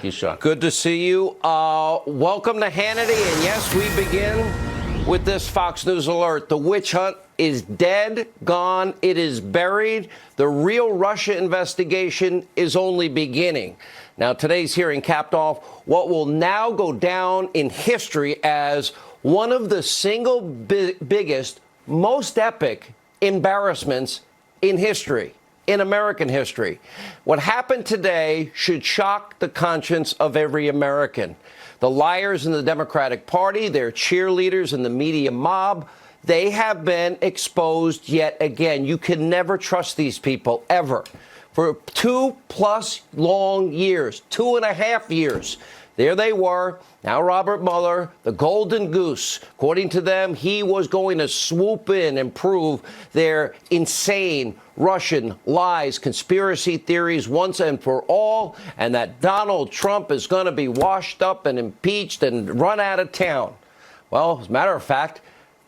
you, Sean. Good to see you. Welcome to Hannity. And yes, we begin with this Fox News alert. The witch hunt is dead, gone. It is buried. The real Russia investigation is only beginning. Now, today's hearing capped off what will now go down in history as one of the single biggest, most epic embarrassments in history, in American history. What happened today should shock the conscience of every American. The liars in the Democratic Party, their cheerleaders in the media mob, they have been exposed yet again. You can never trust these people, ever. For 2+ long years, 2.5 years, there they were. Now Robert Mueller, the golden goose. According to them, he was going to swoop in and prove their insane Russian lies, conspiracy theories once and for all, and that Donald Trump is going to be washed up and impeached and run out of town. Well, as a matter of fact,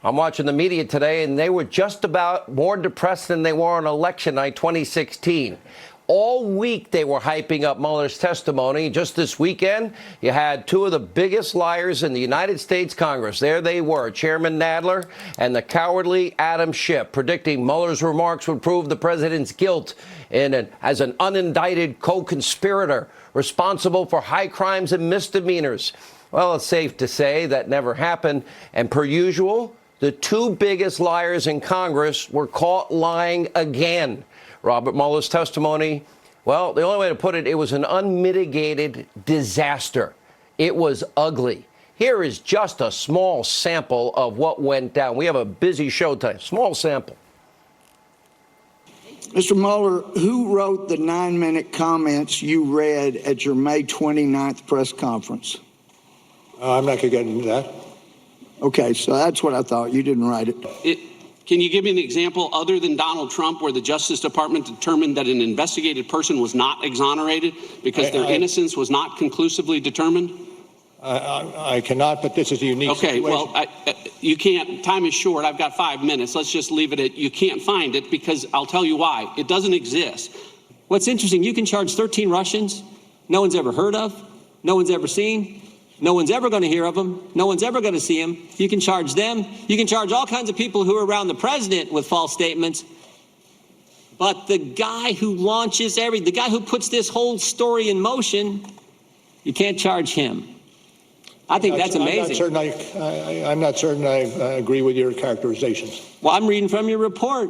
I'm watching the media today, and they were just about more depressed than they were on election night 2016. All week they were hyping up Mueller's testimony. Just this weekend, you had two of the biggest liars in the United States Congress. There they were, Chairman Nadler and the cowardly Adam Schiff, predicting Mueller's remarks would prove the president's guilt as an unindicted co-conspirator responsible for high crimes and misdemeanors. Well, it's safe to say that never happened. And per usual, the two biggest liars in Congress were caught lying again. Robert Mueller's testimony, well, the only way to put it, it was an unmitigated disaster. It was ugly. Here is just a small sample of what went down. We have a busy show today. Small sample. Mr. Mueller, who wrote the 9-minute comments you read at your May 29th press conference? I'm not going to get into that. Okay, so that's what I thought. You didn't write it. Can you give me an example other than Donald Trump where the Justice Department determined that an investigated person was not exonerated because their innocence was not conclusively determined? I cannot, but this is a unique situation. Well, you can't. Time is short. I've got 5 minutes. Let's just leave it at you can't find it because I'll tell you why. It doesn't exist. What's interesting, you can charge 13 Russians no one's ever heard of, no one's ever seen. No one's ever going to hear of them. No one's ever going to see them. You can charge them. You can charge all kinds of people who are around the president with false statements. But the guy who launches the guy who puts this whole story in motion, you can't charge him. I think that's amazing. I'm not certain I agree with your characterizations. Well, I'm reading from your report.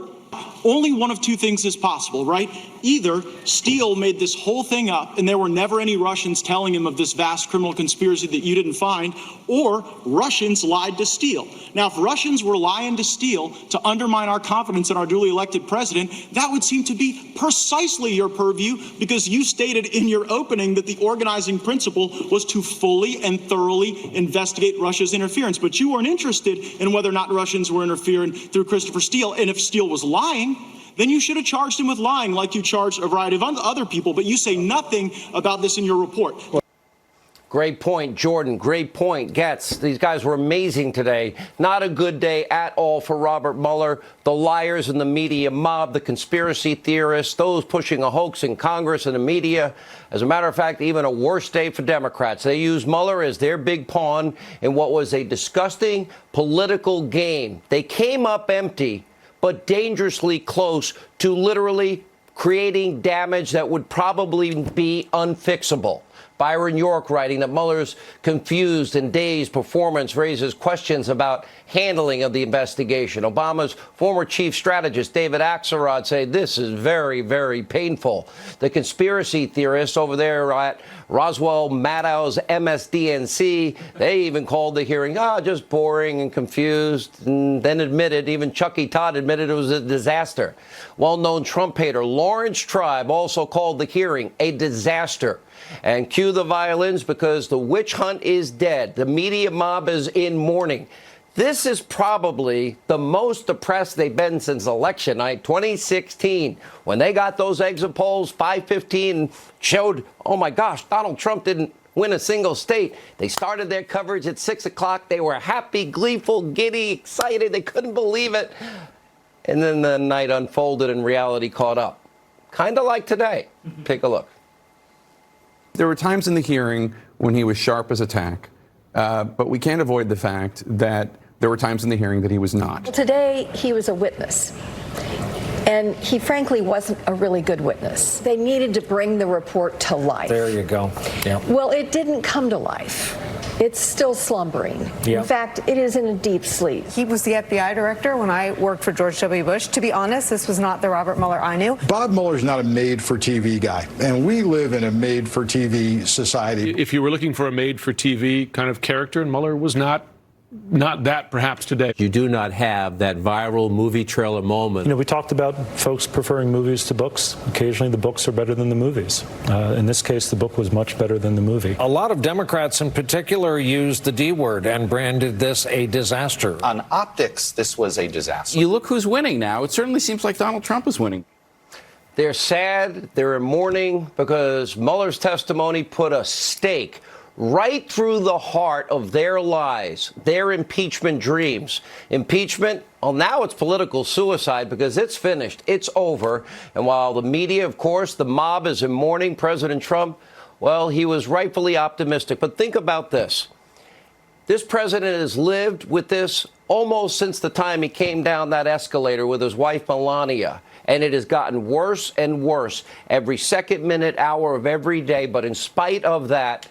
Only one of two things is possible, right? Either Steele made this whole thing up and there were never any Russians telling him of this vast criminal conspiracy that you didn't find, or Russians lied to Steele. Now, if Russians were lying to Steele to undermine our confidence in our duly elected president, that would seem to be precisely your purview because you stated in your opening that the organizing principle was to fully and thoroughly investigate Russia's interference. But you weren't interested in whether or not Russians were interfering through Christopher Steele. And if Steele was lying, then you should have charged him with lying like you charged a variety of other people. But you say nothing about this in your report. Great point, Jordan. Great point, Getz. These guys were amazing today. Not a good day at all for Robert Mueller. The liars in the media mob, the conspiracy theorists, those pushing a hoax in Congress and the media. As a matter of fact, even a worse day for Democrats. They used Mueller as their big pawn in what was a disgusting political game. They came up empty, but dangerously close to literally creating damage that would probably be unfixable. Byron York writing that Mueller's confused and dazed performance raises questions about handling of the investigation. Obama's former chief strategist, David Axelrod, said this is very, very painful. The conspiracy theorists over there at Roswell Maddow's MSDNC, they even called the hearing, just boring and confused, and then admitted, even Chucky Todd admitted it was a disaster. Well-known Trump hater Lawrence Tribe also called the hearing a disaster. And cue the violins because the witch hunt is dead. The media mob is in mourning. This is probably the most depressed they've been since election night 2016, when they got those exit polls 515 showed, oh my gosh, Donald Trump didn't win a single state. They started their coverage at 6 o'clock. They were happy, gleeful, giddy, excited. They couldn't believe it. And then the night unfolded and reality caught up. Kind of like today. Take a look. There were times in the hearing when he was sharp as a tack, but we can't avoid the fact that there were times in the hearing that he was not. Today, he was a witness. And he frankly wasn't a really good witness. They needed to bring the report to life. There you go. Yeah. Well, it didn't come to life. It's still slumbering. Yeah. In fact, it is in a deep sleep. He was the FBI director when I worked for George W. Bush. To be honest, this was not the Robert Mueller I knew. Bob Mueller's not a made-for-TV guy, and we live in a made-for-TV society. If you were looking for a made-for-TV kind of character, and Mueller was not that perhaps today. You do not have that viral movie trailer moment. You know, we talked about folks preferring movies to books. Occasionally the books are better than the movies. In this case, the book was much better than the movie. A lot of Democrats in particular used the D word and branded this a disaster. On optics, this was a disaster. You look who's winning now. It certainly seems like Donald Trump is winning. They're sad, they're in mourning because Mueller's testimony put a stake right through the heart of their lies, their impeachment dreams. Impeachment, well, now it's political suicide because it's finished. It's over. And while the media, of course, the mob is in mourning, President Trump, well, he was rightfully optimistic. But think about this. This president has lived with this almost since the time he came down that escalator with his wife, Melania. And it has gotten worse and worse every second, minute, hour of every day. But in spite of that,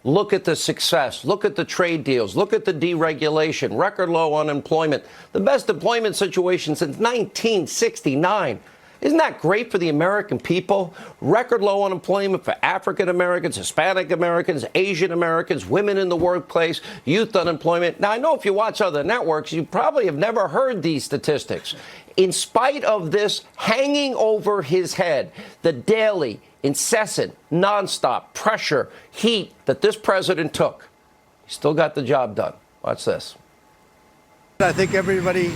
look at the success. Look at the trade deals. Look at the deregulation. Record low unemployment. The best employment situation since 1969. Isn't that great for the American people? Record low unemployment for African Americans, Hispanic Americans, Asian Americans, women in the workplace, youth unemployment. Now, I know if you watch other networks, you probably have never heard these statistics. In spite of this hanging over his head, the daily, incessant, nonstop pressure, heat that this president took, he still got the job done. Watch this. I think everybody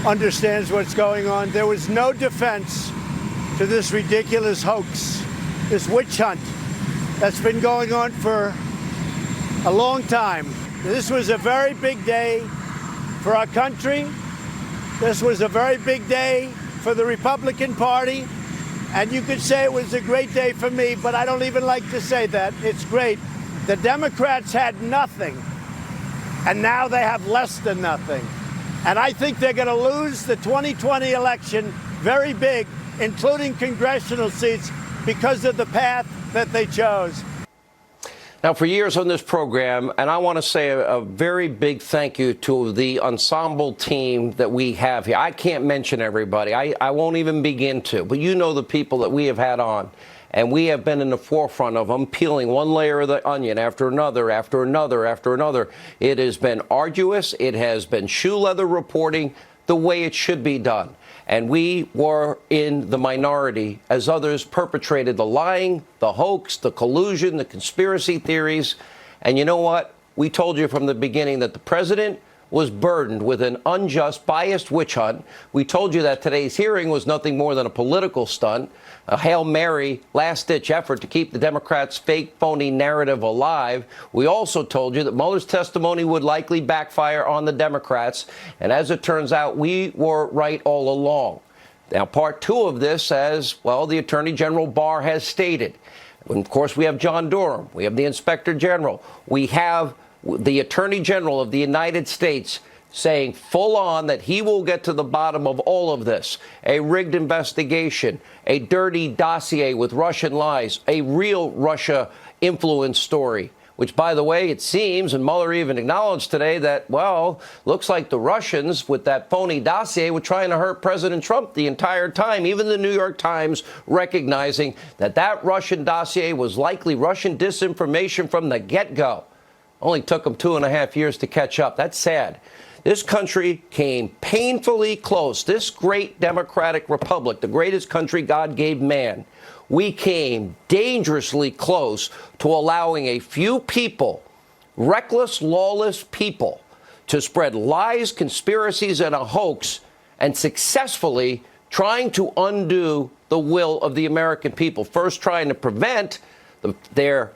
understands what's going on. There was no defense to this ridiculous hoax, this witch hunt that's been going on for a long time. This was a very big day for our country. This was a very big day for the Republican Party. And you could say it was a great day for me, but I don't even like to say that. It's great. The Democrats had nothing, and now they have less than nothing. And I think they're going to lose the 2020 election very big, including congressional seats, because of the path that they chose. Now, for years on this program, and I want to say a very big thank you to the ensemble team that we have here. I can't mention everybody. I won't even begin to. But you know the people that we have had on. And we have been in the forefront of them, peeling one layer of the onion after another, after another, after another. It has been arduous. It has been shoe leather reporting the way it should be done. And we were in the minority as others perpetrated the lying, the hoax, the collusion, the conspiracy theories. And you know what? We told you from the beginning that the president was burdened with an unjust, biased witch hunt. We told you that today's hearing was nothing more than a political stunt, a Hail Mary, last-ditch effort to keep the Democrats' fake, phony narrative alive. We also told you that Mueller's testimony would likely backfire on the Democrats. And as it turns out, we were right all along. Now, part two of this, as, well, the Attorney General Barr has stated. And of course, we have John Durham. We have the Inspector General. We have the Attorney General of the United States saying full on that he will get to the bottom of all of this. A rigged investigation, a dirty dossier with Russian lies, a real Russia influence story, which, by the way, it seems, and Mueller even acknowledged today that, well, looks like the Russians with that phony dossier were trying to hurt President Trump the entire time. Even the New York Times recognizing that that Russian dossier was likely Russian disinformation from the get-go. Only took them 2.5 years to catch up. That's sad. This country came painfully close. This great democratic republic, the greatest country God gave man, we came dangerously close to allowing a few people, reckless, lawless people, to spread lies, conspiracies, and a hoax, and successfully trying to undo the will of the American people. First, trying to prevent their